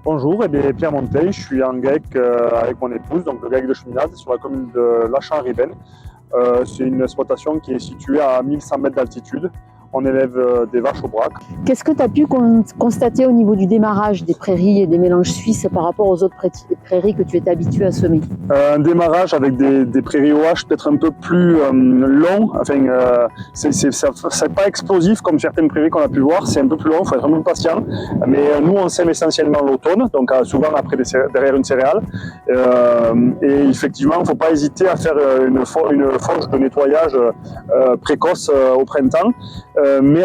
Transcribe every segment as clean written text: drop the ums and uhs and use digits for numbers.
Bonjour, Pierre Monteil, je suis en GAEC avec mon épouse, donc le GAEC de Cheminade, sur la commune de Lachan-Ribel. C'est une exploitation qui est située à 1100 mètres d'altitude. On élève des vaches au brac. Qu'est-ce que tu as pu constater au niveau du démarrage des prairies et des mélanges suisses par rapport aux autres prairies que tu étais habitué à semer? Un démarrage avec des prairies OH peut-être un peu plus long. Enfin, c'est pas explosif comme certaines prairies qu'on a pu voir. C'est un peu plus long, il faut être un peu patient. Mais nous, on sème essentiellement l'automne, donc souvent après derrière une céréale. Et effectivement, il ne faut pas hésiter à faire une forge de nettoyage précoce au printemps. Mais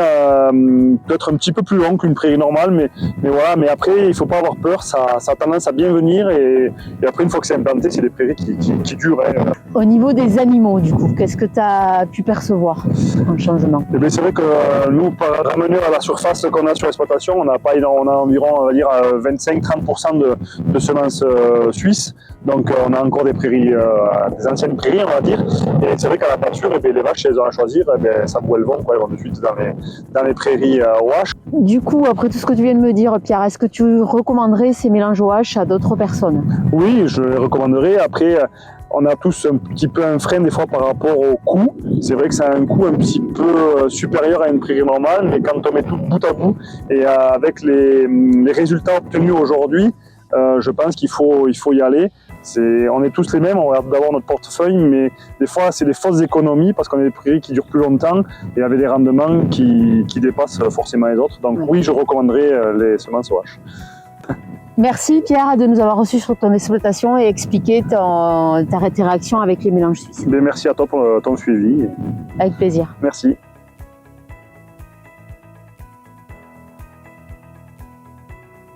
peut-être un petit peu plus long qu'une prairie normale, mais voilà. Mais après, il ne faut pas avoir peur, ça a tendance à bien venir, et après, une fois que c'est implanté, c'est des prairies qui durent. Au niveau des animaux, du coup, qu'est-ce que tu as pu percevoir en changement? C'est vrai que nous, ramener à la surface qu'on a sur l'exploitation, on a environ, on va dire, 25-30% de semences suisses. Donc on a encore des prairies, des anciennes prairies, on va dire. Et c'est vrai qu'à la pâture, les vaches, si elles ont à choisir, ça où elles vont, elles vont de suite dans les prairies OH. Du coup, après tout ce que tu viens de me dire, Pierre, est-ce que tu recommanderais ces mélanges OH à d'autres personnes? Oui, je les recommanderais. Après, on a tous un petit peu un frein des fois par rapport au coût. C'est vrai que ça a un coût un petit peu supérieur à une prairie normale, mais quand on met tout bout à bout et avec les résultats obtenus aujourd'hui, je pense qu'il faut y aller. On est tous les mêmes, on regarde d'abord notre portefeuille, mais des fois c'est des fausses économies parce qu'on a des prairies qui durent plus longtemps et avec des rendements qui dépassent forcément les autres. Donc oui, je recommanderais les semences OH. Merci Pierre de nous avoir reçus sur ton exploitation et expliquer tes réactions avec les mélanges suisses. Merci à toi pour ton suivi. Avec plaisir. Merci.